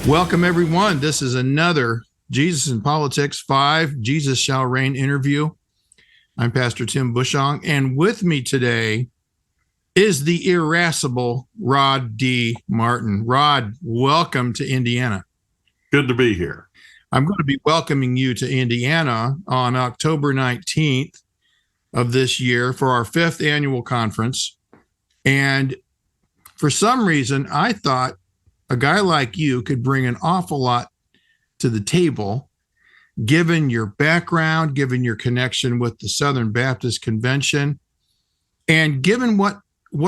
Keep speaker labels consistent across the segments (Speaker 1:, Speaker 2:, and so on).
Speaker 1: Welcome, everyone. This is another Jesus in Politics 5 Jesus Shall Reign interview. I'm Pastor Tim Bushong, and with me today is the irascible Rod D. Martin. Rod, welcome to Indiana.
Speaker 2: Good to be here.
Speaker 1: I'm going to be welcoming you to Indiana on October 19th of this year for our 5th annual conference. And for some reason, I thought a guy like you could bring an awful lot to the table, given your background, given your connection with the Southern Baptist Convention, and given what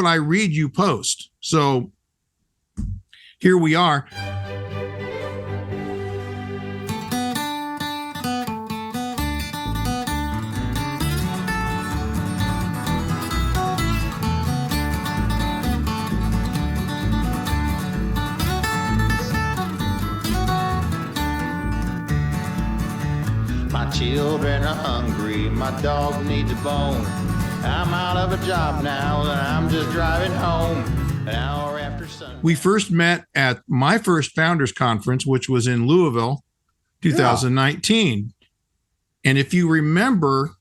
Speaker 1: I read you post. So here we are.
Speaker 3: Children are hungry, my dog needs a bone. I'm out of a job now and I'm just driving home an hour after sundown.
Speaker 1: We first met at my first Founders Conference, which was in Louisville, 2019. Yeah. And if you remember,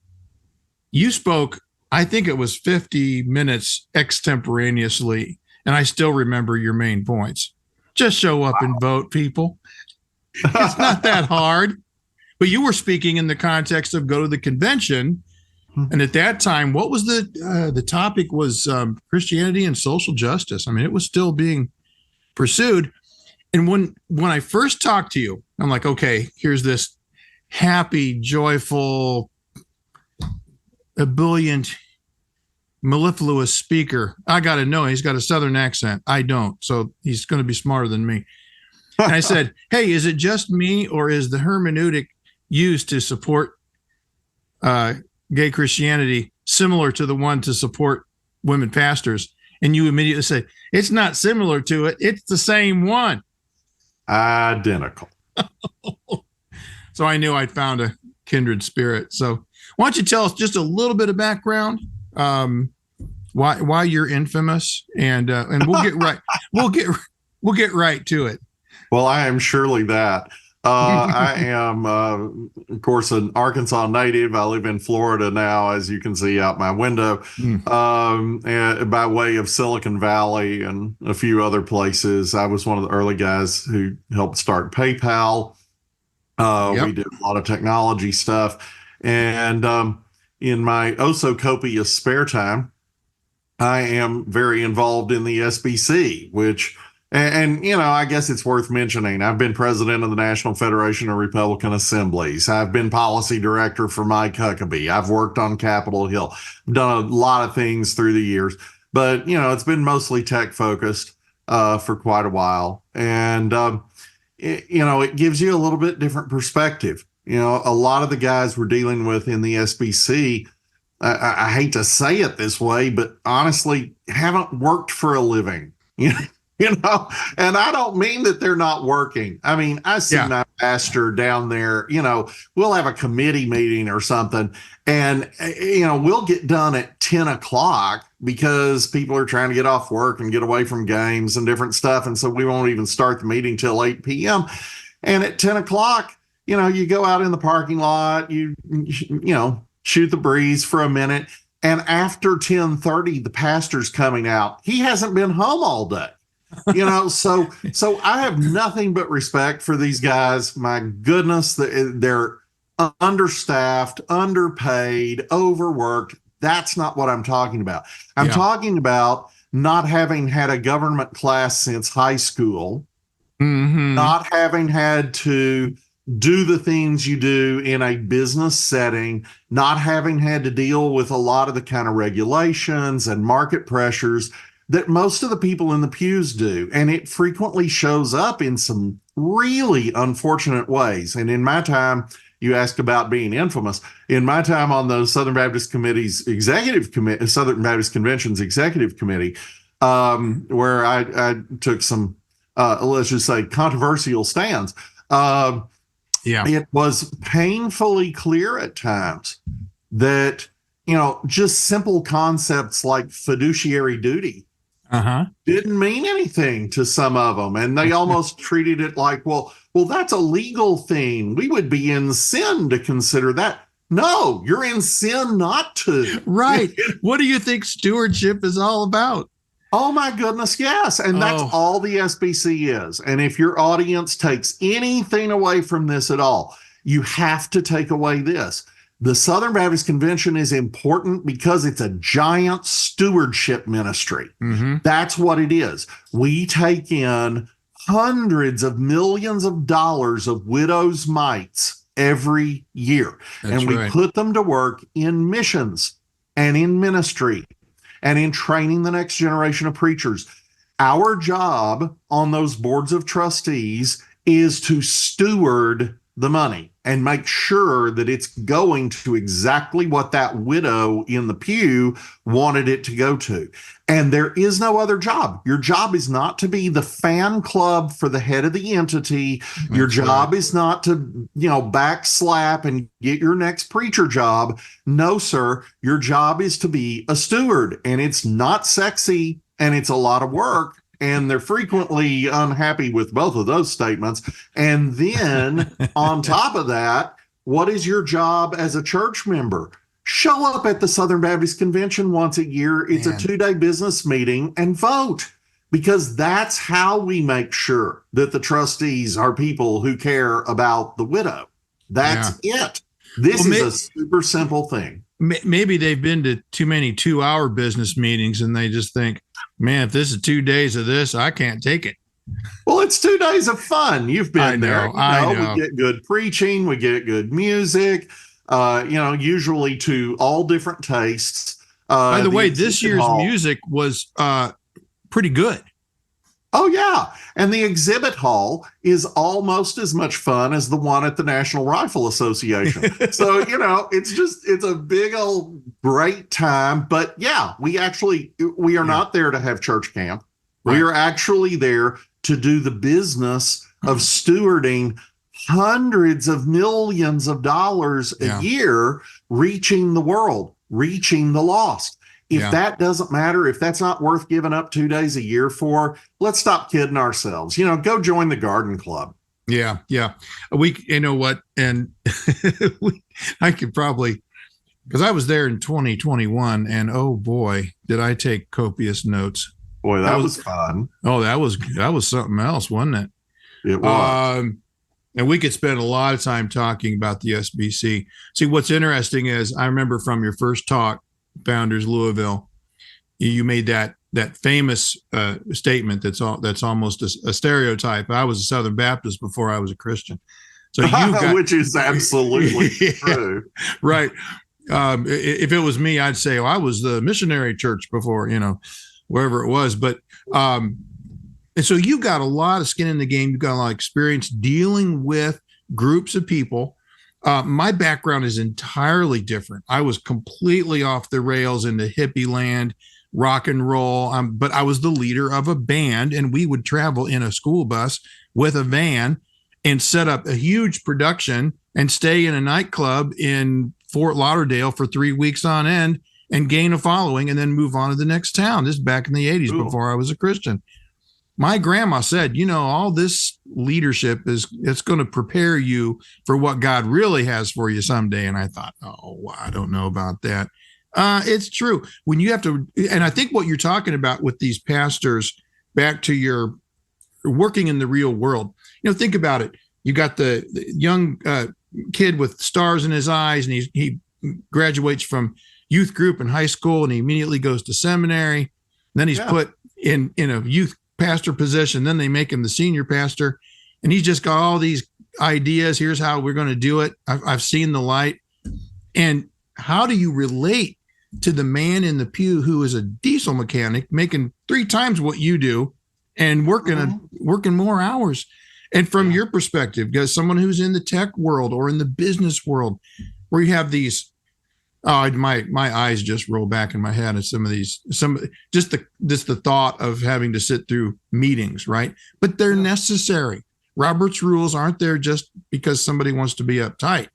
Speaker 1: you spoke, I think it was 50 minutes extemporaneously, and I still remember your main points. Just show up and vote, people. It's not that hard. But you were speaking in the context of go to the convention, and at that time, what was the topic was Christianity and social justice. I mean, it was still being pursued. And when I first talked to you, I'm like, okay, here's this happy, joyful, ebullient, mellifluous speaker. I got to know he's got a Southern accent. I don't, so he's going to be smarter than me. And I said, hey, is it just me, or is the hermeneutic used to support gay Christianity similar to the one to support women pastors? And you immediately say, it's not similar to it. It's the same one.
Speaker 2: Identical.
Speaker 1: So I knew I'd found a kindred spirit. So why don't you tell us just a little bit of background, why you're infamous, and we'll get right. We'll get right to it.
Speaker 2: Well, I am surely that. I am, of course, an Arkansas native. I live in Florida now, as you can see out my window, and by way of Silicon Valley and a few other places. I was one of the early guys who helped start PayPal. We did a lot of technology stuff. And in my oh-so-copious spare time, I am very involved in the SBC, which... And, you know, I guess it's worth mentioning, I've been president of the National Federation of Republican Assemblies. I've been policy director for Mike Huckabee. I've worked on Capitol Hill. I've done a lot of things through the years. But, you know, it's been mostly tech focused for quite a while. And, it gives you a little bit different perspective. You know, a lot of the guys we're dealing with in the SBC, I hate to say it this way, but honestly, haven't worked for a living. And I don't mean that they're not working. I mean, I see my pastor down there, we'll have a committee meeting or something, and, we'll get done at 10 o'clock because people are trying to get off work and get away from games and different stuff. And so we won't even start the meeting till 8 p.m. And at 10 o'clock, you go out in the parking lot, you shoot the breeze for a minute. And after 10:30, the pastor's coming out. He hasn't been home all day. So I have nothing but respect for these guys. My goodness, they're understaffed, underpaid, overworked. That's not what I'm talking about. I'm talking about not having had a government class since high school, not having had to do the things you do in a business setting, not having had to deal with a lot of the kind of regulations and market pressures that most of the people in the pews do. And it frequently shows up in some really unfortunate ways. And in my time, you asked about being infamous. In my time on the Southern Baptist Committee's executive committee, Southern Baptist Convention's executive committee, where I took some, let's just say, controversial stands. It was painfully clear at times that, just simple concepts like fiduciary duty didn't mean anything to some of them. And they almost treated it like, well, that's a legal thing. We would be in sin to consider that. No, you're in sin not to.
Speaker 1: Right. What do you think stewardship is all about?
Speaker 2: Oh my goodness, yes. And that's all the SBC is. And if your audience takes anything away from this at all, you have to take away this. The Southern Baptist Convention is important because it's a giant stewardship ministry. That's what it is. We take in hundreds of millions of dollars of widows' mites every year. And we put them to work in missions and in ministry and in training the next generation of preachers. Our job on those boards of trustees is to steward the money and make sure that it's going to exactly what that widow in the pew wanted it to go to. And there is no other job. Your job is not to be the fan club for the head of the entity. Your job is not to, backslap and get your next preacher job. No, sir. Your job is to be a steward, and it's not sexy and it's a lot of work. And they're frequently unhappy with both of those statements. And then on top of that, what is your job as a church member? Show up at the Southern Baptist Convention once a year. It's a 2-day business meeting, and vote, because that's how we make sure that the trustees are people who care about the widow. That's it. This is a super simple thing.
Speaker 1: Maybe they've been to too many 2-hour business meetings and they just think, man, if this is 2 days of this, I can't take it.
Speaker 2: Well, it's 2 days of fun. You've been there.
Speaker 1: I know.
Speaker 2: We get good preaching. We get good music, usually to all different tastes.
Speaker 1: By the way, this year's music was pretty good.
Speaker 2: Oh, yeah. And the exhibit hall is almost as much fun as the one at the National Rifle Association. So, it's a big old great time. But yeah, we are not there to have church camp. Right. We are actually there to do the business of stewarding hundreds of millions of dollars a year, reaching the world, reaching the lost. If that doesn't matter, if that's not worth giving up 2 days a year for, let's stop kidding ourselves. Go join the garden club.
Speaker 1: Yeah. You know what? And I could probably, because I was there in 2021, and oh boy, did I take copious notes.
Speaker 2: Boy, that was fun.
Speaker 1: Oh, that was something else, wasn't it?
Speaker 2: It was.
Speaker 1: And we could spend a lot of time talking about the SBC. See, what's interesting is I remember from your first talk, Founders Louisville, you made that famous statement that's almost a stereotype. I was a Southern Baptist before I was a Christian, so
Speaker 2: which is absolutely true,
Speaker 1: right? If it was me, I'd say, I was the missionary church before, wherever it was. But and so you got a lot of skin in the game. You've got a lot of experience dealing with groups of people. My background is entirely different. I was completely off the rails into hippie land, rock and roll. But I was the leader of a band, and we would travel in a school bus with a van and set up a huge production and stay in a nightclub in Fort Lauderdale for 3 weeks on end and gain a following and then move on to the next town. This is back in the 80s before I was a Christian. My grandma said, all this leadership it's going to prepare you for what God really has for you someday. And I thought, I don't know about that. It's true. When you have to, and I think what you're talking about with these pastors, back to your working in the real world, think about it. You got the young kid with stars in his eyes, and he graduates from youth group in high school, and he immediately goes to seminary. And then he's put in a youth pastor position. Then they make him the senior pastor, and he's just got all these ideas. Here's how we're going to do it. I've seen the light. And how do you relate to the man in the pew who is a diesel mechanic making 3 times what you do and working more hours? And from your perspective, as someone who's in the tech world or in the business world, where you have these, my eyes just roll back in my head at just the thought of having to sit through meetings, right? But they're necessary. Robert's rules aren't there just because somebody wants to be uptight.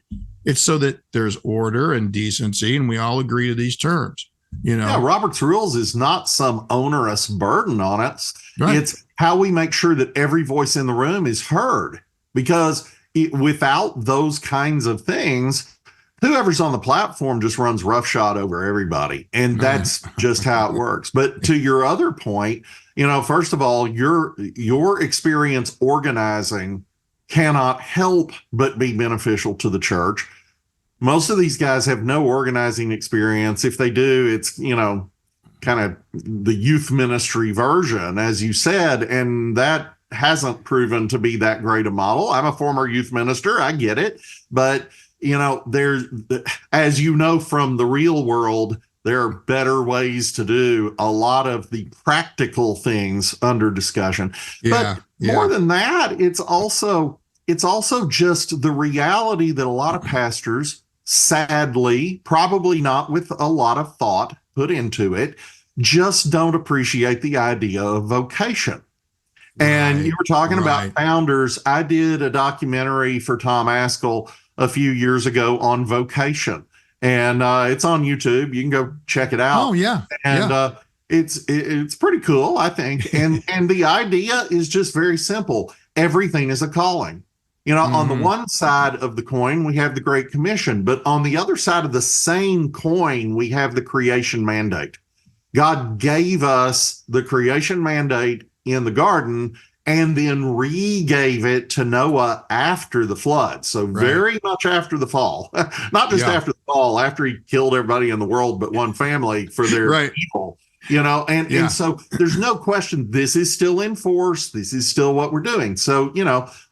Speaker 1: It's so that there's order and decency, and we all agree to these terms.
Speaker 2: Yeah, Robert's Rules is not some onerous burden on us.
Speaker 1: Right.
Speaker 2: It's how we make sure that every voice in the room is heard, because without those kinds of things, whoever's on the platform just runs roughshod over everybody. And that's just how it works. But to your other point, first of all, your experience organizing cannot help but be beneficial to the church. Most of these guys have no organizing experience. If they do, it's, kind of the youth ministry version, as you said, and that hasn't proven to be that great a model. I'm a former youth minister. I get it. But, there's, as you know, from the real world, there are better ways to do a lot of the practical things under discussion. But more than that, it's also just the reality that a lot of pastors, sadly, probably not with a lot of thought put into it, just don't appreciate the idea of vocation. And you were talking about founders. I did a documentary for Tom Askell a few years ago on vocation, and it's on YouTube. You can go check it out.
Speaker 1: Oh, yeah.
Speaker 2: And it's pretty cool, I think. And the idea is just very simple. Everything is a calling. On the one side of the coin, we have the Great Commission, but on the other side of the same coin, we have the creation mandate. God gave us the creation mandate in the garden and then re-gave it to Noah after the flood. So very much after the fall, not just after the fall, after he killed everybody in the world but one family for their evil. And so there's no question this is still in force. This is still what we're doing. So,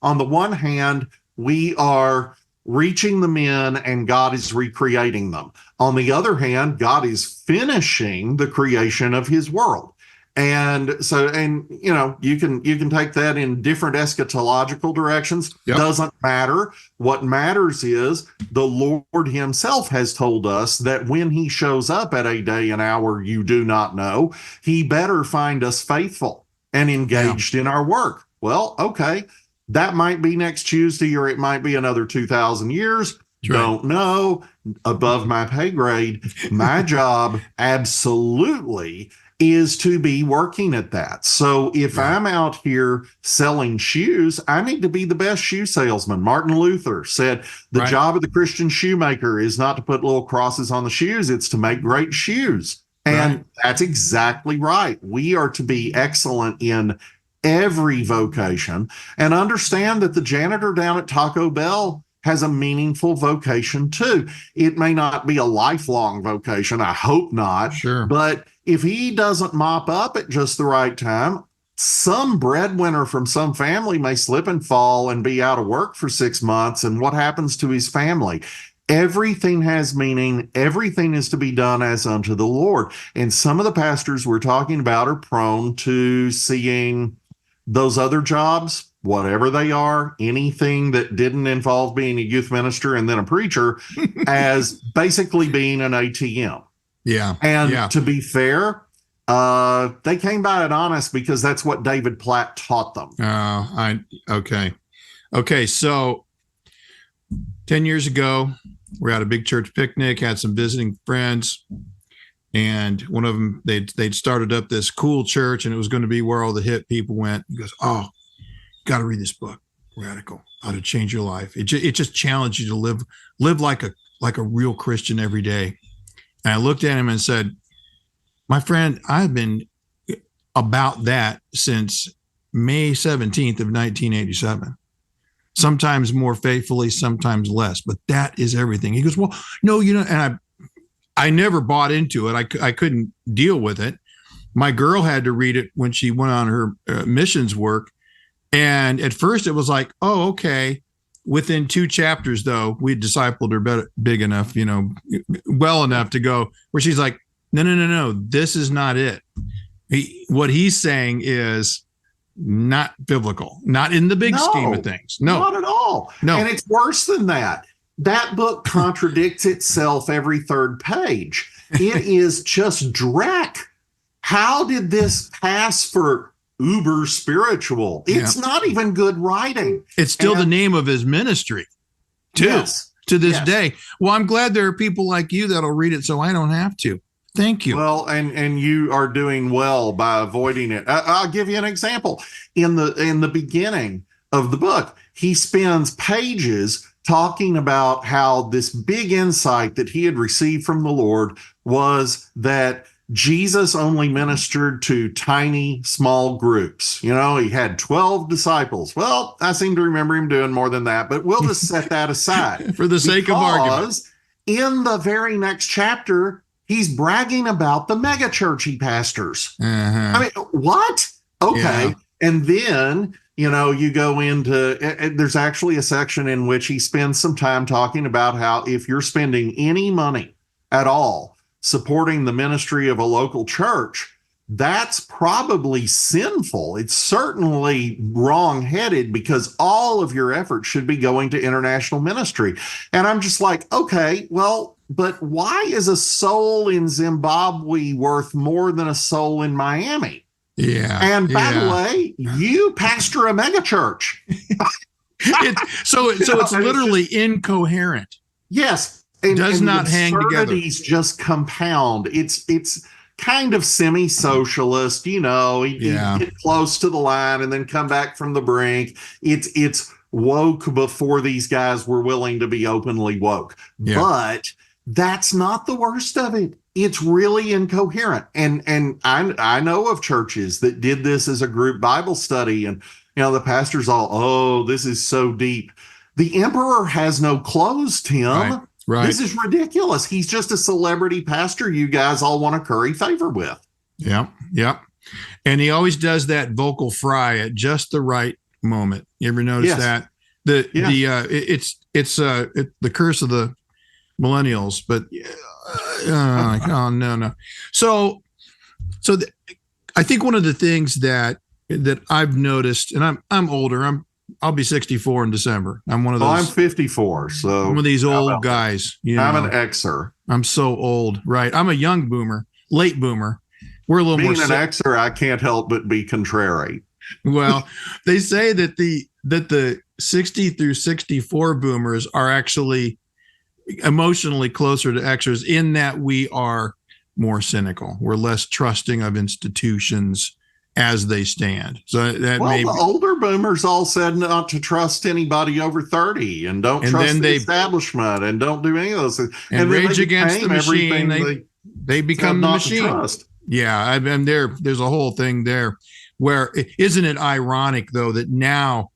Speaker 2: on the one hand, we are reaching the men and God is recreating them. On the other hand, God is finishing the creation of his world. And so, you can take that in different eschatological directions. Doesn't matter. What matters is the Lord himself has told us that when he shows up at a day and hour you do not know, he better find us faithful and engaged in our work. Well, okay, that might be next Tuesday, or it might be another 2,000 years. Don't know. Above my pay grade. My job absolutely is to be working at that. So if I'm out here selling shoes, I need to be the best shoe salesman. Martin Luther said the job of the Christian shoemaker is not to put little crosses on the shoes, it's to make great shoes. And that's exactly right. We are to be excellent in every vocation, and understand that the janitor down at Taco Bell has a meaningful vocation too. It may not be a lifelong vocation. I hope not.
Speaker 1: Sure.
Speaker 2: But if he doesn't mop up at just the right time, some breadwinner from some family may slip and fall and be out of work for 6 months. And what happens to his family? Everything has meaning. Everything is to be done as unto the Lord. And some of the pastors we're talking about are prone to seeing those other jobs, whatever they are, anything that didn't involve being a youth minister and then a preacher, as basically being an ATM.
Speaker 1: Yeah.
Speaker 2: And to be fair, they came by it honest because that's what David Platt taught them.
Speaker 1: Okay. So 10 years ago, we're at a big church picnic, had some visiting friends, and one of them, they'd started up this cool church, and it was going to be where all the hip people went. He goes, "Oh, got to read this book, Radical, How to Change Your Life. It just challenged you to live like a real Christian every day." And I looked at him and said, "My friend, I've been about that since May 17th of 1987. Sometimes more faithfully, sometimes less, but that is everything." He goes, "Well, no, and I never bought into it. I couldn't deal with it. My girl had to read it when she went on her missions work. And at first it was like, oh, okay. Within 2 chapters, though, we discipled her big enough, well enough to go where she's like, no, this is not it. What he's saying is not biblical, not in the big scheme of things. No,
Speaker 2: not at all.
Speaker 1: No.
Speaker 2: And it's worse than that. That book contradicts itself every 3rd page. It is just dreck. How did this pass for uber spiritual? It's not even good writing.
Speaker 1: It's still the name of his ministry, too, to this day. Well, I'm glad there are people like you that'll read it so I don't have to. Thank you.
Speaker 2: Well, and you are doing well by avoiding it. I'll give you an example. In the beginning of the book, he spends pages talking about how this big insight that he had received from the Lord was that Jesus only ministered to tiny, small groups. He had 12 disciples. Well, I seem to remember him doing more than that, but we'll just set that aside.
Speaker 1: For the sake of argument.
Speaker 2: In the very next chapter, he's bragging about the mega church he pastors. I mean, what? Okay. Yeah. And then, you go into, there's actually a section in which he spends some time talking about how if you're spending any money at all supporting the ministry of a local church, that's probably sinful. It's certainly wrong-headed because all of your effort should be going to international ministry. And I'm just like, okay, well, but why is a soul in Zimbabwe worth more than a soul in Miami?
Speaker 1: Yeah.
Speaker 2: And by the way, you pastor a megachurch.
Speaker 1: So it's literally incoherent.
Speaker 2: Yes.
Speaker 1: Does not hang together.
Speaker 2: Just compound. It's kind of semi-socialist, you get close to the line and then come back from the brink. It's woke before these guys were willing to be openly woke. Yeah. But that's not the worst of it. It's really incoherent. And I know of churches that did this as a group Bible study, and the pastors all, this is so deep. The emperor has no clothes, Tim.
Speaker 1: Right.
Speaker 2: This is ridiculous. He's just a celebrity pastor you guys all want to curry favor with.
Speaker 1: Yeah. And he always does that vocal fry at just the right moment. You ever notice that? It's the curse of the millennials, but no. So I think one of the things that I've noticed, and I'm older, I'll be 64 in December. I'm one of those.
Speaker 2: I'm 54, so
Speaker 1: I'm one of these old guys.
Speaker 2: I'm an Xer.
Speaker 1: I'm so old, right? I'm a young boomer, late boomer. We're a little
Speaker 2: Being
Speaker 1: more.
Speaker 2: Being an Xer, I can't help but be contrary.
Speaker 1: Well, they say that the 60 through 64 boomers are actually emotionally closer to Xers in that we are more cynical. We're less trusting of institutions as they stand. So that
Speaker 2: the older boomers all said not to trust anybody over 30 and don't trust the establishment and don't do any of those things.
Speaker 1: And rage against the machine. They become the machine. Yeah, and there's a whole thing there where, isn't it ironic though that now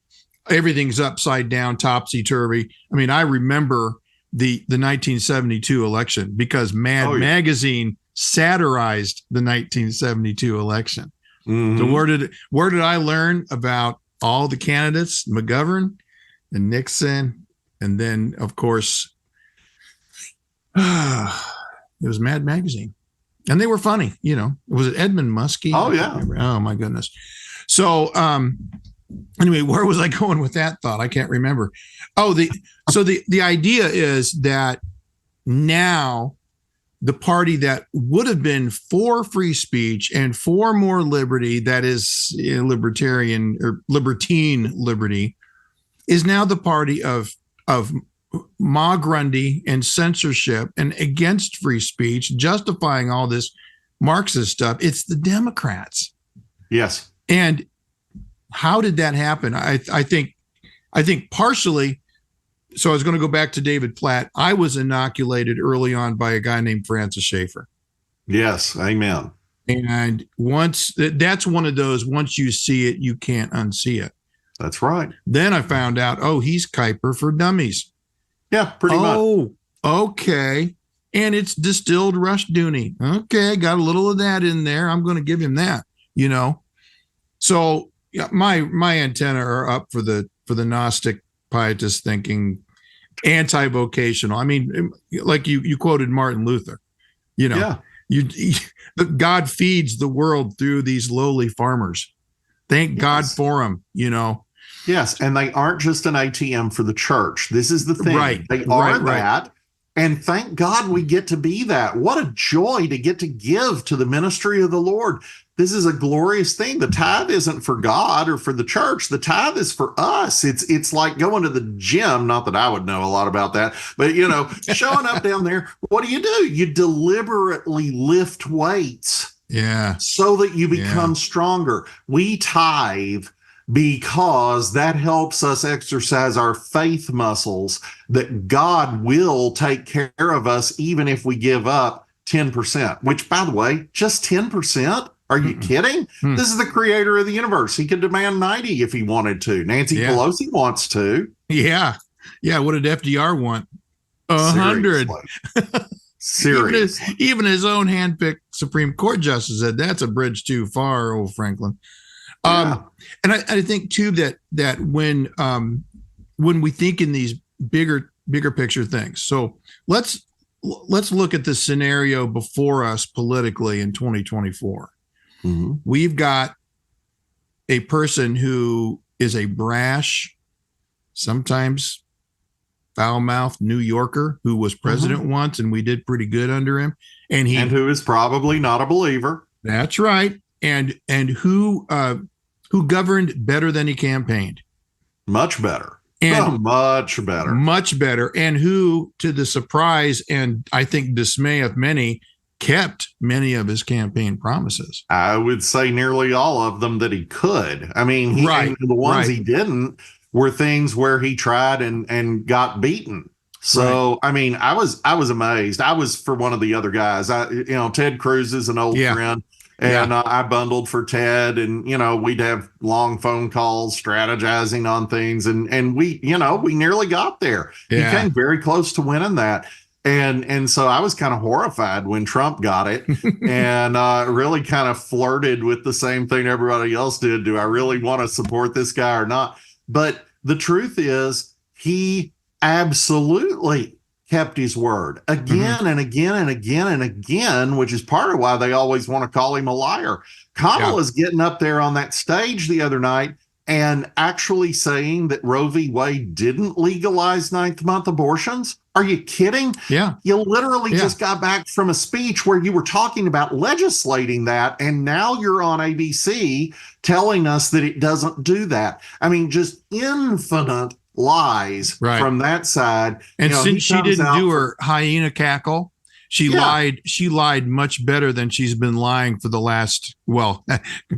Speaker 1: everything's upside down, topsy-turvy? I mean, I remember the 1972 election because Mad Magazine satirized the 1972 election. Mm-hmm. So where did I learn about all the candidates? McGovern and Nixon, and then of course it was Mad Magazine, and they were funny. Was it Edmund Muskie?
Speaker 2: Oh yeah.
Speaker 1: Oh my goodness. So anyway, where was I going with that thought? I can't remember. The idea is that now the party that would have been for free speech and for more liberty, that is libertarian or libertine liberty, is now the party of Ma Grundy and censorship and against free speech, justifying all this Marxist stuff. It's the Democrats.
Speaker 2: Yes.
Speaker 1: And how did that happen? I think partially. So I was going to go back to David Platt. I was inoculated early on by a guy named Francis Schaeffer.
Speaker 2: Yes, amen.
Speaker 1: And that's one of those, once you see it, you can't unsee it.
Speaker 2: That's right.
Speaker 1: Then I found out, he's Kuiper for dummies.
Speaker 2: Yeah, pretty much.
Speaker 1: Oh, okay. And it's distilled Rushdoony. Okay, got a little of that in there. I'm going to give him that, So my antenna are up for the Gnostic pietist thinking, anti-vocational. I mean, like you quoted Martin Luther, God feeds the world through these lowly farmers. Thank God for them,
Speaker 2: Yes, and they aren't just an ATM for the church. This is the thing.
Speaker 1: Right.
Speaker 2: They are that. And thank God we get to be that. What a joy to get to give to the ministry of the Lord. this is a glorious thing. The tithe isn't for God or for the church. The tithe is for us. It's like going to the gym. Not that I would know a lot about that, but showing up down there, what do? You deliberately lift weights.
Speaker 1: Yeah.
Speaker 2: So that you become stronger. We tithe because that helps us exercise our faith muscles, that God will take care of us even if we give up 10%, which, by the way, just 10%. Are you kidding? This is the creator of the universe. He could demand 90 if he wanted to. Nancy Pelosi wants to.
Speaker 1: Yeah. Yeah. What did FDR want? 100.
Speaker 2: Seriously.
Speaker 1: Even his own handpicked Supreme Court justice said that's a bridge too far, old Franklin. And I think too that when we think in these bigger picture things. So let's look at the scenario before us politically in 2024. Mm-hmm. We've got a person who is a brash, sometimes foul-mouthed New Yorker who was president once, and we did pretty good under him. And
Speaker 2: who is probably not a believer.
Speaker 1: That's right. And who governed better than he campaigned.
Speaker 2: Much better. Much better.
Speaker 1: Much better. And who, to the surprise and I think dismay of many, kept many of his campaign promises.
Speaker 2: I would say nearly all of them that he could. I mean, the ones he didn't were things where he tried and got beaten. So, I mean, I was amazed. I was for one of the other guys. Ted Cruz is an old friend. And I bundled for Ted, and we'd have long phone calls strategizing on things, and we nearly got there. He came very close to winning that. And so I was kind of horrified when Trump got it and really kind of flirted with the same thing everybody else did. Do I really want to support this guy or not? But the truth is he absolutely kept his word again and again and again and again, which is part of why they always want to call him a liar. Kamala's getting up there on that stage the other night and actually saying that Roe v. Wade didn't legalize ninth month abortions. Are you kidding?
Speaker 1: Yeah.
Speaker 2: You literally just got back from a speech where you were talking about legislating that, and now you're on ABC telling us that it doesn't do that. I mean, just infinite lies from that side.
Speaker 1: And since she didn't do her hyena cackle, she lied much better than she's been lying for the last,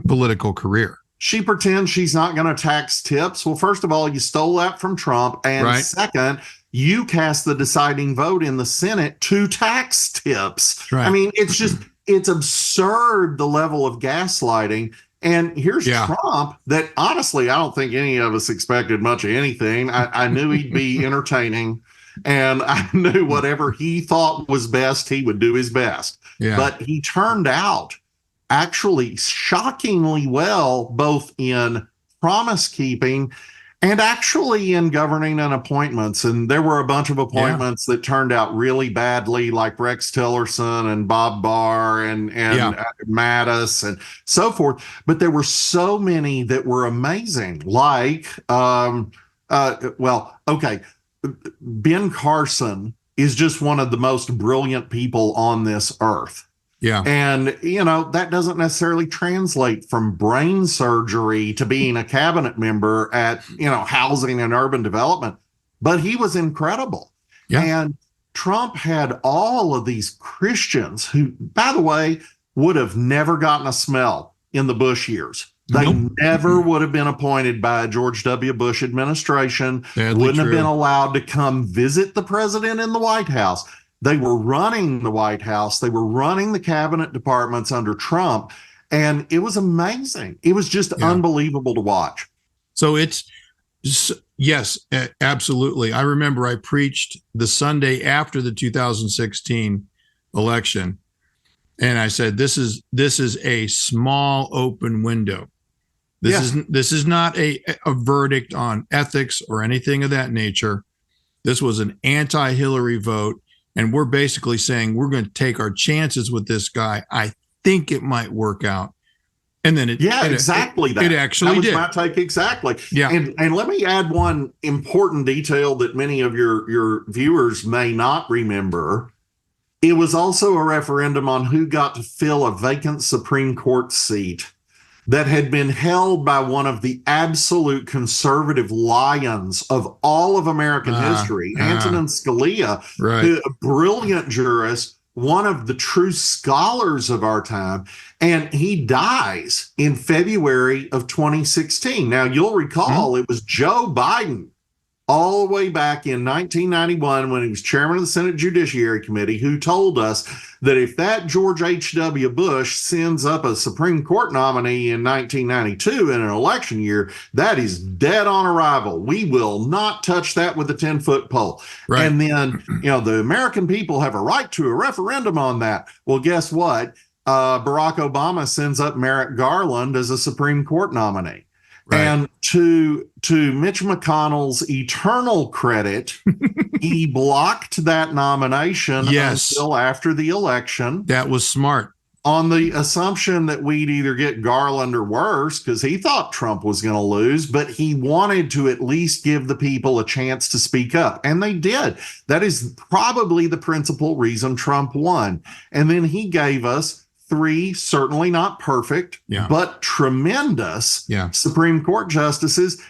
Speaker 1: political career.
Speaker 2: She pretends she's not going to tax tips. Well, first of all, you stole that from Trump. And second, you cast the deciding vote in the Senate to tax tips. Right. I mean, it's absurd, the level of gaslighting. And here's Trump that honestly, I don't think any of us expected much of anything. I knew he'd be entertaining, and I knew whatever he thought was best, he would do his best. Yeah. But he turned out actually shockingly well, both in promise keeping and actually in governing and appointments. And there were a bunch of appointments that turned out really badly, like Rex Tillerson and Bob Barr and Mattis and so forth. But there were so many that were amazing, like, Ben Carson is just one of the most brilliant people on this earth.
Speaker 1: Yeah.
Speaker 2: And, that doesn't necessarily translate from brain surgery to being a cabinet member at, housing and urban development. But he was incredible. Yeah. And Trump had all of these Christians who, by the way, would have never gotten a smell in the Bush years. They never would have been appointed by a George W. Bush administration, wouldn't have been allowed to come visit the president in the White House. They were running the White House. They were running the cabinet departments under Trump. And it was amazing. It was just unbelievable to watch.
Speaker 1: So yes, absolutely. I remember I preached the Sunday after the 2016 election. And I said, this is a small open window. This is not a verdict on ethics or anything of that nature. This was an anti-Hillary vote. And we're basically saying we're going to take our chances with this guy. I think it might work out. And then it actually did.
Speaker 2: That was my take exactly. Yeah. And let me add one important detail that many of your viewers may not remember. It was also a referendum on who got to fill a vacant Supreme Court seat that had been held by one of the absolute conservative lions of all of American history, Antonin Scalia, a brilliant jurist, one of the true scholars of our time, and he dies in February of 2016. Now, you'll recall it was Joe Biden all the way back in 1991 when he was chairman of the Senate Judiciary Committee who told us that if that George H.W. Bush sends up a Supreme Court nominee in 1992 in an election year, that is dead on arrival. We will not touch that with a 10-foot pole. Right. And then, the American people have a right to a referendum on that. Well, guess what? Barack Obama sends up Merrick Garland as a Supreme Court nominee. Right. And to Mitch McConnell's eternal credit, he blocked that nomination until after the election.
Speaker 1: That was smart.
Speaker 2: On the assumption that we'd either get Garland or worse, because he thought Trump was going to lose, but he wanted to at least give the people a chance to speak up. And they did. That is probably the principal reason Trump won. And then he gave us 3, certainly not perfect, but tremendous Supreme Court justices,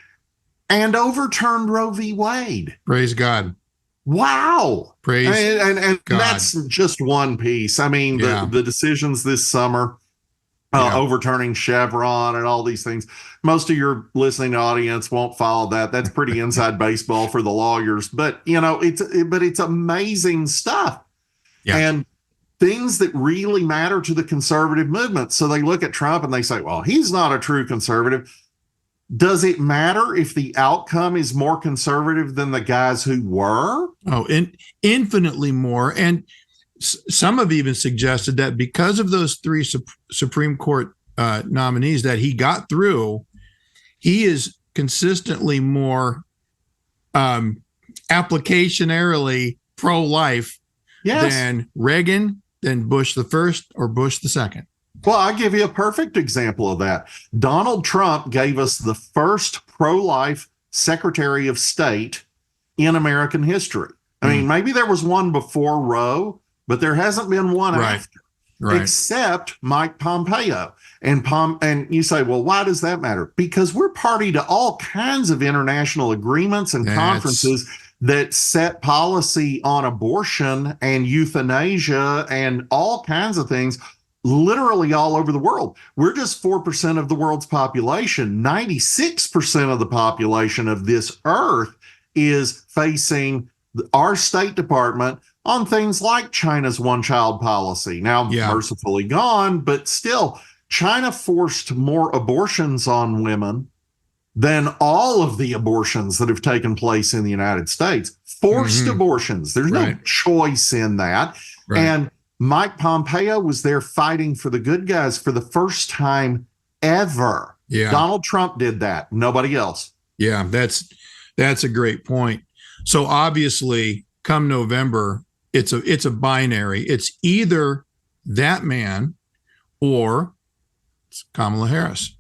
Speaker 2: and overturned Roe v. Wade.
Speaker 1: Praise God.
Speaker 2: Wow.
Speaker 1: Praise
Speaker 2: and
Speaker 1: God.
Speaker 2: That's just one piece. I mean, the decisions this summer, overturning Chevron and all these things. Most of your listening audience won't follow that. That's pretty inside baseball for the lawyers. But, it's amazing stuff. Yeah. And things that really matter to the conservative movement. So they look at Trump and they say, well, he's not a true conservative. Does it matter if the outcome is more conservative than the guys who were?
Speaker 1: Oh, infinitely more. And some have even suggested that because of those 3 Supreme Court nominees that he got through, he is consistently more applicationarily pro-life than Reagan, than Bush the first or Bush the second.
Speaker 2: Well, I'll give you a perfect example of that. Donald Trump gave us the first pro-life Secretary of State in American history. I mean, maybe there was one before Roe, but there hasn't been one after, except Mike Pompeo. And you say, well, why does that matter? Because we're party to all kinds of international agreements and conferences that set policy on abortion and euthanasia and all kinds of things, literally all over the world. We're just 4% of the world's population. 96% of the population of this earth is facing our State Department on things like China's one-child policy. Now, mercifully gone, but still, China forced more abortions on women than all of the abortions that have taken place in the United States. Forced abortions. There's no choice in that. And Mike Pompeo was there fighting for the good guys for the first time ever. Donald Trump did that. Nobody else.
Speaker 1: Yeah, that's a great point. So obviously, come November, it's a binary. It's either that man or it's Kamala Harris.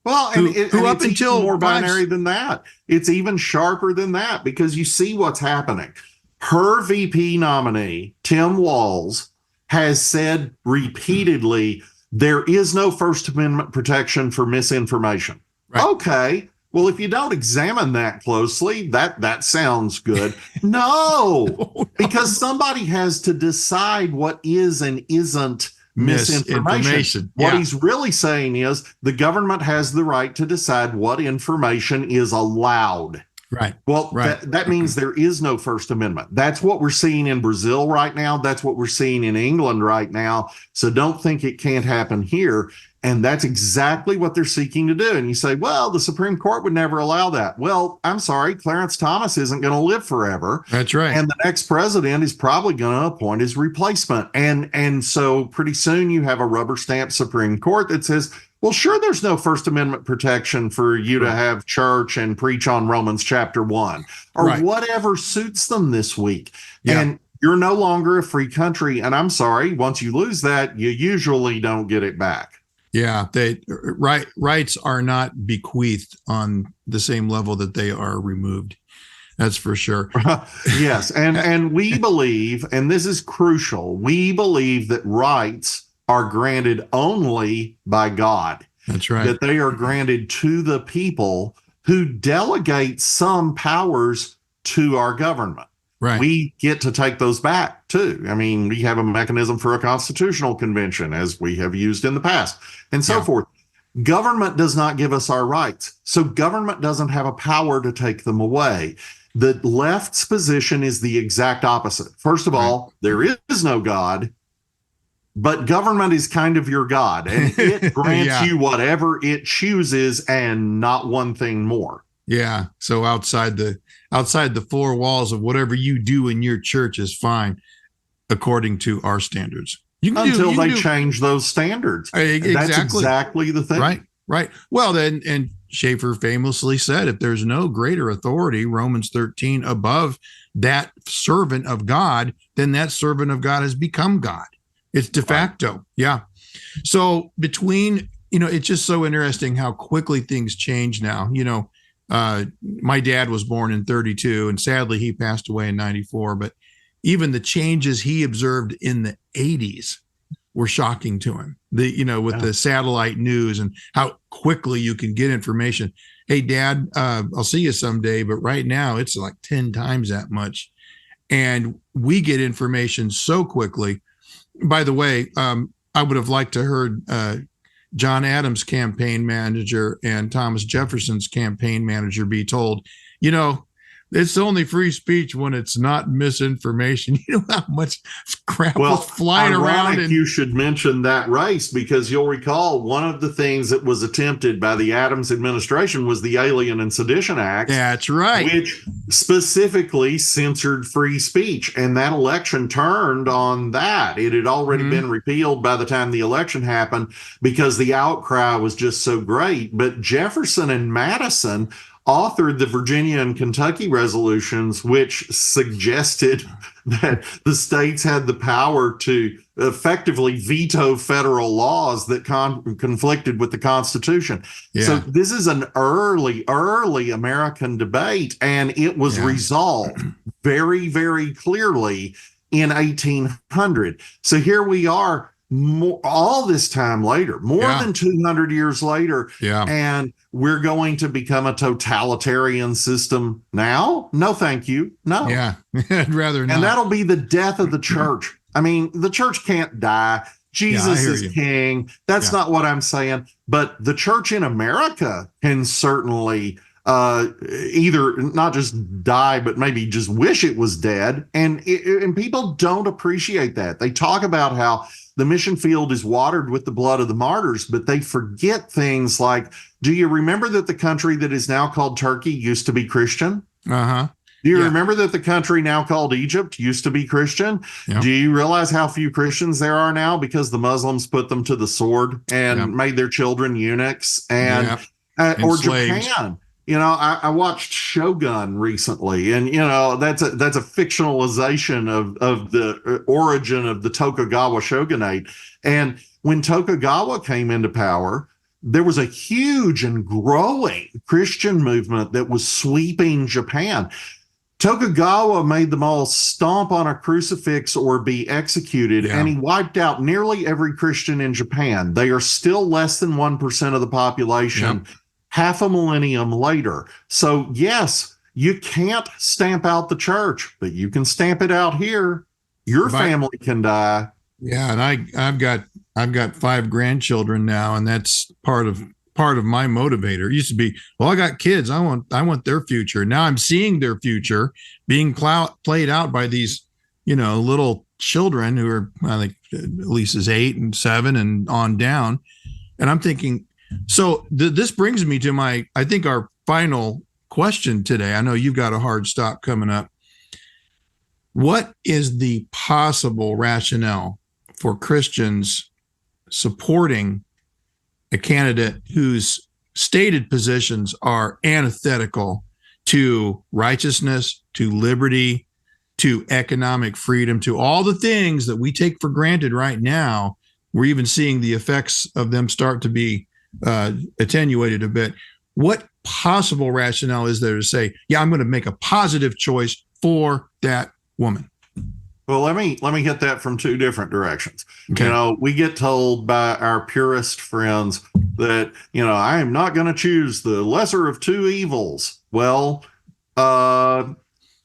Speaker 2: Well, who up until more binary than that. It's even sharper than that because you see what's happening. Her VP nominee, Tim Walz, has said repeatedly, there is no First Amendment protection for misinformation. Right. Okay. Well, if you don't examine that closely, that sounds good. No, because somebody has to decide what is and isn't misinformation. What he's really saying is the government has the right to decide what information is allowed.
Speaker 1: Right.
Speaker 2: Well, that means there is no First Amendment. That's what we're seeing in Brazil right now. That's what we're seeing in England right now. So don't think it can't happen here. And that's exactly what they're seeking to do. And you say, well, the Supreme Court would never allow that. Well, I'm sorry, Clarence Thomas isn't going to live forever.
Speaker 1: That's right.
Speaker 2: And the next president is probably going to appoint his replacement. And so pretty soon you have a rubber stamp Supreme Court that says, well, sure, there's no First Amendment protection for you to have church and preach on Romans chapter 1 or whatever suits them this week. Yeah. And you're no longer a free country. And I'm sorry, once you lose that, you usually don't get it back.
Speaker 1: Yeah, rights are not bequeathed on the same level that they are removed. That's for sure.
Speaker 2: Yes. And we believe, and this is crucial, we believe that rights are granted only by God.
Speaker 1: That's right.
Speaker 2: That they are granted to the people who delegate some powers to our government.
Speaker 1: Right.
Speaker 2: We get to take those back too. I mean, we have a mechanism for a constitutional convention, as we have used in the past, and so forth. Government does not give us our rights. So government doesn't have a power to take them away. The left's position is the exact opposite. First of all, there is no God, but government is kind of your God, and it grants you whatever it chooses and not one thing more.
Speaker 1: Yeah. So outside the four walls of whatever you do in your church is fine, according to our standards.
Speaker 2: Until they change those standards.
Speaker 1: Exactly.
Speaker 2: That's exactly the thing.
Speaker 1: Right. Well, then, and Schaeffer famously said, if there's no greater authority, Romans 13, above that servant of God, then that servant of God has become God. It's de facto. Yeah. So between, it's just so interesting how quickly things change now. My dad was born in 32, and sadly he passed away in 94, but even the changes he observed in the 80s were shocking to him. The satellite news and how quickly you can get information. Hey, Dad, I'll see you someday, but right now it's like 10 times that much. And we get information so quickly. By the way, I would have liked to heard John Adams' campaign manager and Thomas Jefferson's campaign manager be told, it's only free speech when it's not misinformation. You know how much crap was flying around.
Speaker 2: You should mention that race, because you'll recall one of the things that was attempted by the Adams administration was the Alien and Sedition Act.
Speaker 1: That's right.
Speaker 2: Which specifically censored free speech. And that election turned on that. It had already been repealed by the time the election happened because the outcry was just so great. But Jefferson and Madison authored the Virginia and Kentucky resolutions, which suggested that the states had the power to effectively veto federal laws that conflicted with the Constitution.
Speaker 1: Yeah.
Speaker 2: So this is an early American debate, and it was resolved very, very clearly in 1800. So here we are, all this time later, more than 200 years later, and we're going to become a totalitarian system now? No, thank you. No.
Speaker 1: Yeah, I'd rather not.
Speaker 2: And that'll be the death of the church. I mean, the church can't die. Jesus is king. That's not what I'm saying. But the church in America can certainly either not just die, but maybe just wish it was dead. And people don't appreciate that. They talk about how the mission field is watered with the blood of the martyrs, but they forget things like, do you remember that the country that is now called Turkey used to be Christian?
Speaker 1: Uh-huh.
Speaker 2: Do you remember that the country now called Egypt used to be Christian? Yeah. Do you realize how few Christians there are now because the Muslims put them to the sword and made their children eunuchs or
Speaker 1: slaves.
Speaker 2: Japan? I watched Shogun recently, and that's a fictionalization of the origin of the Tokugawa shogunate. And when Tokugawa came into power, there was a huge and growing Christian movement that was sweeping Japan. Tokugawa made them all stomp on a crucifix or be executed, and he wiped out nearly every Christian in Japan. They are still less than 1% of the population. Half a millennium later. So yes, you can't stamp out the church, but you can stamp it out here. Your family can die.
Speaker 1: Yeah, and I've got 5 grandchildren now, and that's part of my motivator. It used to be, well, I got kids. I want their future. Now I'm seeing their future being played out by these, little children who are, I think, Lisa's 8 and 7 and on down, and I'm thinking. So this brings me to I think our final question today. I know you've got a hard stop coming up. What is the possible rationale for Christians supporting a candidate whose stated positions are antithetical to righteousness, to liberty, to economic freedom, to all the things that we take for granted right now? We're even seeing the effects of them start to be attenuated a bit. What possible rationale is there to say, yeah, I'm going to make a positive choice for that woman?
Speaker 2: Well, let me hit that from two different directions.
Speaker 1: Okay.
Speaker 2: You know, we get told by our purist friends that, you know, I am not going to choose the lesser of two evils. Well,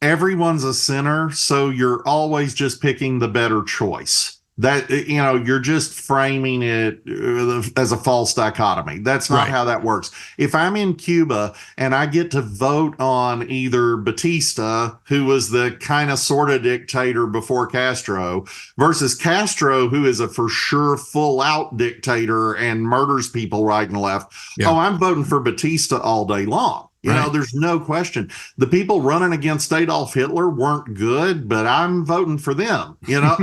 Speaker 2: everyone's a sinner, so you're always just picking the better choice. That, you know, you're just framing it as a false dichotomy. That's not how that works. If I'm in Cuba and I get to vote on either Batista, who was the kind of sort of dictator before Castro, versus Castro, who is a for sure full out dictator and murders people right and left. Oh, I'm voting for Batista all day long. You know, there's no question. The people running against Adolf Hitler weren't good, but I'm voting for them. You know,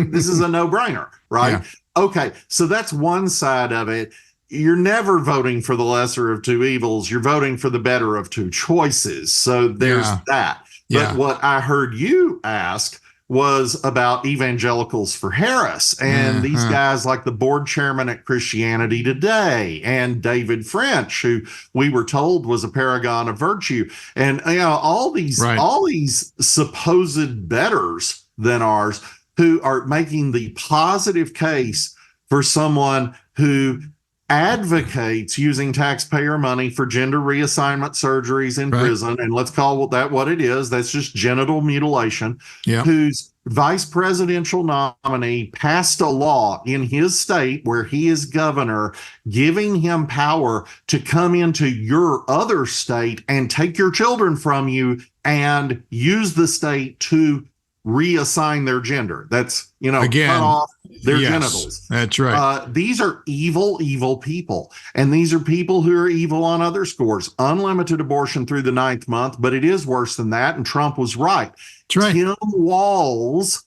Speaker 2: this is a no-brainer, right? Yeah. Okay, so that's one side of it. You're never voting for the lesser of two evils. You're voting for the better of two choices. So there's that. But what I heard you ask was about evangelicals for Harris and these guys like the board chairman at Christianity Today and David French, who we were told was a paragon of virtue. And, you know, all these supposed betters than ours who are making the positive case for someone who advocates using taxpayer money for gender reassignment surgeries in prison, and let's call that what it is. That's just genital mutilation. Whose vice presidential nominee passed a law in his state where he is governor, giving him power to come into your other state and take your children from you and use the state to reassign their gender. That's, you know, cut off their genitals.
Speaker 1: That's right.
Speaker 2: These are evil people. And these are people who are evil on other scores. Unlimited abortion through the 9th month, but it is worse than that. And Trump was right.
Speaker 1: That's right.
Speaker 2: Tim Walz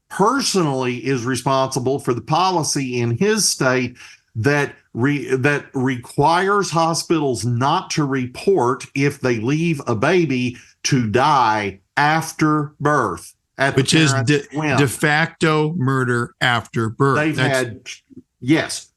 Speaker 2: personally is responsible for the policy in his state that requires hospitals not to report if they leave a baby to die after birth.
Speaker 1: Which is de facto murder after birth.
Speaker 2: They've had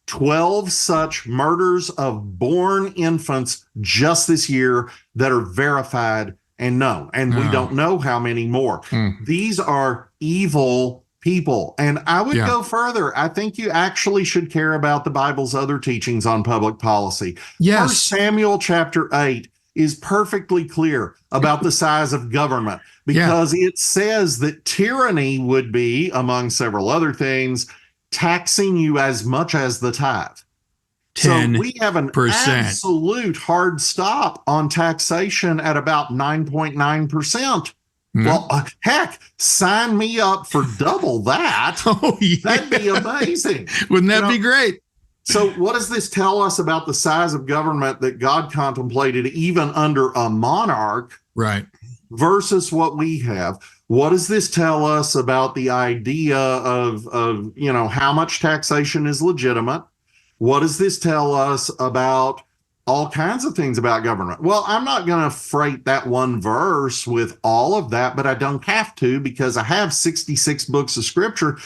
Speaker 2: 12 such murders of born infants just this year that are verified and known. And we don't know how many more. These are evil people. And I would go further. I think you actually should care about the Bible's other teachings on public policy.
Speaker 1: Yes.
Speaker 2: 1 Samuel chapter 8 is perfectly clear about the size of government, because it says that tyranny would be, among several other things, taxing you as much as the tithe.
Speaker 1: 10%.
Speaker 2: So we have an absolute hard stop on taxation at about 9.9%. Well, heck, sign me up for double that. That'd be amazing.
Speaker 1: Wouldn't that be great?
Speaker 2: So what does this tell us about the size of government that God contemplated even under a monarch versus what we have? What does this tell us about the idea of you know, how much taxation is legitimate? What does this tell us about all kinds of things about government? Well, I'm not going to freight that one verse with all of that, but I don't have to, because I have 66 books of scripture,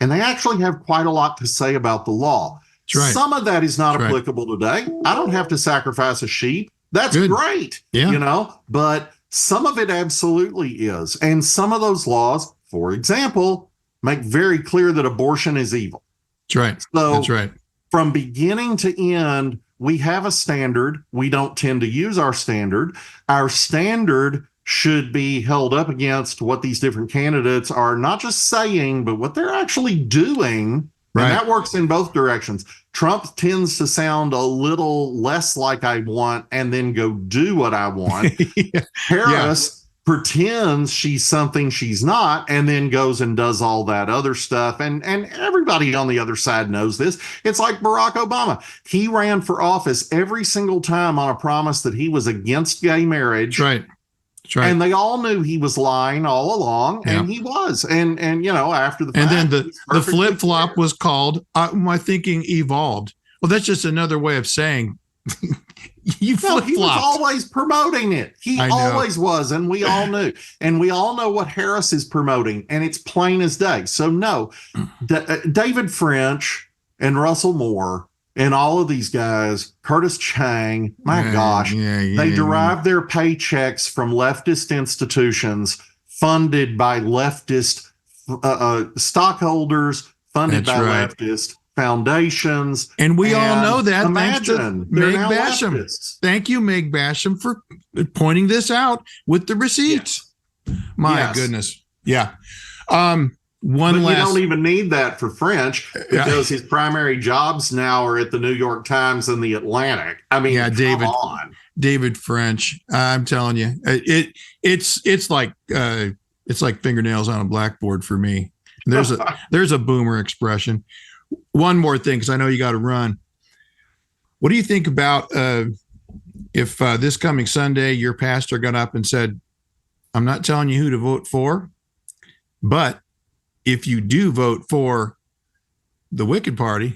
Speaker 2: and they actually have quite a lot to say about the law. Some of that is not applicable today. I don't have to sacrifice a sheep. That's great, you know, but some of it absolutely is. And some of those laws, for example, make very clear that abortion is evil.
Speaker 1: That's right.
Speaker 2: So
Speaker 1: that's right.
Speaker 2: From beginning to end, we have a standard. We don't tend to use our standard. Our standard should be held up against what these different candidates are not just saying, but what they're actually doing. And that works in both directions. Trump tends to sound a little less like I want and then go do what I want. Harris pretends she's something she's not and then goes and does all that other stuff. And everybody on the other side knows this. It's like Barack Obama. He ran for office every single time on a promise that he was against gay marriage.
Speaker 1: That's right.
Speaker 2: And they all knew he was lying all along, and he was. And you know, after the fact,
Speaker 1: and then the flip flop was called my thinking evolved. Well, that's just another way of saying you flip flopped.
Speaker 2: He was always promoting it. He always was, and we all knew. And we all know what Harris is promoting, and it's plain as day. So no, David French and Russell Moore and all of these guys, Curtis Chang, my gosh, they derive their paychecks from leftist institutions funded by leftist stockholders, funded by leftist foundations.
Speaker 1: And we all know that.
Speaker 2: Imagine
Speaker 1: Meg Basham. Thank you, Meg Basham, for pointing this out with the receipts. Yes. My goodness. Yeah. You don't even need that for French, because his primary jobs now are at the New York Times and the Atlantic. I mean, David French. I'm telling you, it's like fingernails on a blackboard for me. There's a boomer expression. One more thing, because I know you got to run. What do you think about if this coming Sunday your pastor got up and said, "I'm not telling you who to vote for, but if you do vote for the wicked party,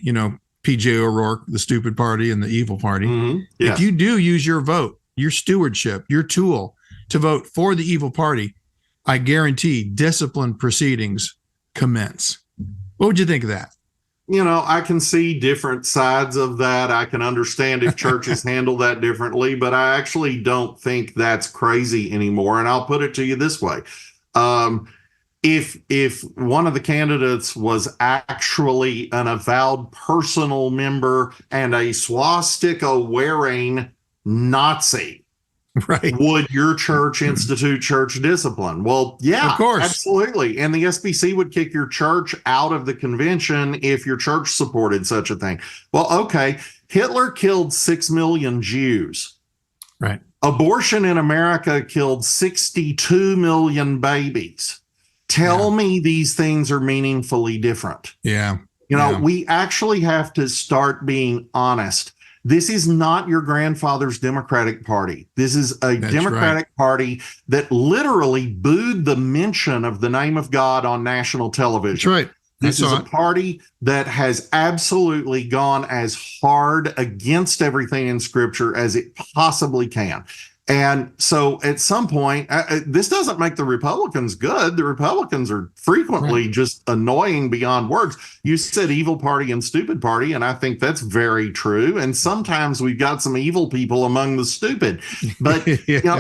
Speaker 1: PJ O'Rourke, the stupid party, and the evil party, if you do use your vote, your stewardship, your tool to vote for the evil party, I guarantee discipline proceedings commence." What would you think of that?
Speaker 2: I can see different sides of that. I can understand if churches handle that differently, but I actually don't think that's crazy anymore. And I'll put it to you this way. If one of the candidates was actually an avowed personal member and a swastika wearing Nazi,
Speaker 1: right,
Speaker 2: would your church institute church discipline? Well, yeah,
Speaker 1: of course,
Speaker 2: absolutely. And the SBC would kick your church out of the convention if your church supported such a thing. Well, okay, Hitler killed 6 million Jews.
Speaker 1: Right.
Speaker 2: Abortion in America killed 62 million babies. Tell me these things are meaningfully different.
Speaker 1: Yeah.
Speaker 2: We actually have to start being honest. This is not your grandfather's Democratic Party. This is a Democratic Party that literally booed the mention of the name of God on national television.
Speaker 1: That's right.
Speaker 2: This is a party that has absolutely gone as hard against everything in Scripture as it possibly can. And so at some point, this doesn't make the Republicans good. The Republicans are frequently just annoying beyond words. You said evil party and stupid party, and I think that's very true. And sometimes we've got some evil people among the stupid. But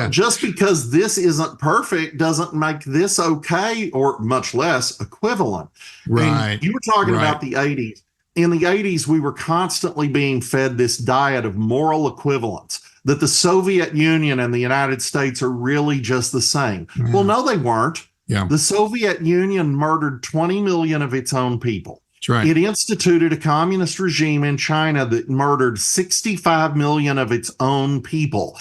Speaker 2: just because this isn't perfect doesn't make this okay, or much less equivalent.
Speaker 1: Right.
Speaker 2: And you were talking about the 80s. In the 80s, we were constantly being fed this diet of moral equivalence, that the Soviet Union and the United States are really just the same. Yeah. Well, no, they weren't.
Speaker 1: Yeah.
Speaker 2: The Soviet Union murdered 20 million of its own people.
Speaker 1: That's right.
Speaker 2: It instituted a communist regime in China that murdered 65 million of its own people,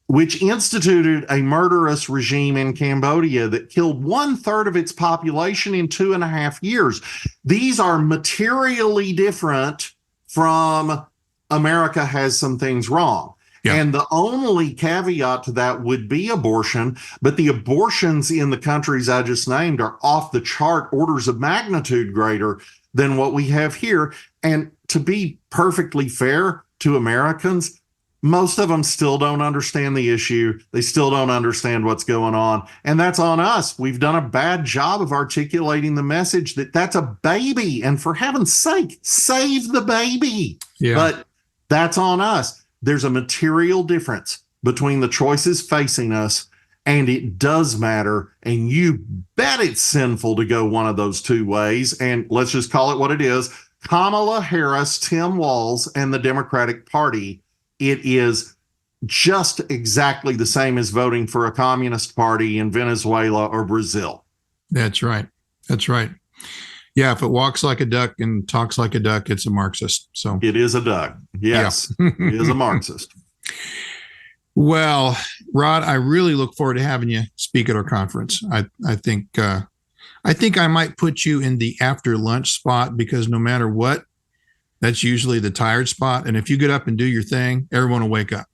Speaker 2: which instituted a murderous regime in Cambodia that killed 1/3 of its population in 2.5 years. These are materially different from America has some things wrong. Yeah. And the only caveat to that would be abortion, but the abortions in the countries I just named are off the chart orders of magnitude greater than what we have here. And to be perfectly fair to Americans, most of them still don't understand the issue. They still don't understand what's going on. And that's on us. We've done a bad job of articulating the message that that's a baby. And for heaven's sake, save the baby.
Speaker 1: Yeah.
Speaker 2: But that's on us. There's a material difference between the choices facing us, and it does matter. And you bet it's sinful to go one of those two ways. And let's just call it what it is. Kamala Harris, Tim Walz, and the Democratic Party. It is just exactly the same as voting for a communist party in Venezuela or Brazil.
Speaker 1: That's right. That's right. Yeah, if it walks like a duck and talks like a duck, it's a Marxist. So
Speaker 2: it is a duck. Yes, it is a Marxist.
Speaker 1: Well, Rod, I really look forward to having you speak at our conference. I think I might put you in the after lunch spot, because no matter what, that's usually the tired spot. And if you get up and do your thing, everyone will wake up.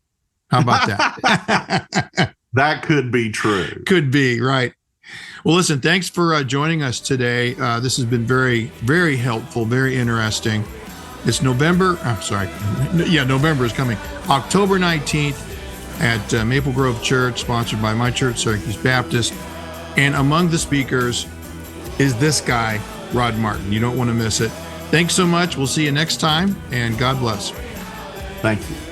Speaker 1: How about that?
Speaker 2: That could be true.
Speaker 1: Could be, right. Well, listen, thanks for joining us today. This has been very, very helpful, very interesting. It's November. I'm sorry. Yeah, November is coming. October 19th at Maple Grove Church, sponsored by my church, Syracuse Baptist. And among the speakers is this guy, Rod Martin. You don't want to miss it. Thanks so much. We'll see you next time, and God bless.
Speaker 2: Thank you.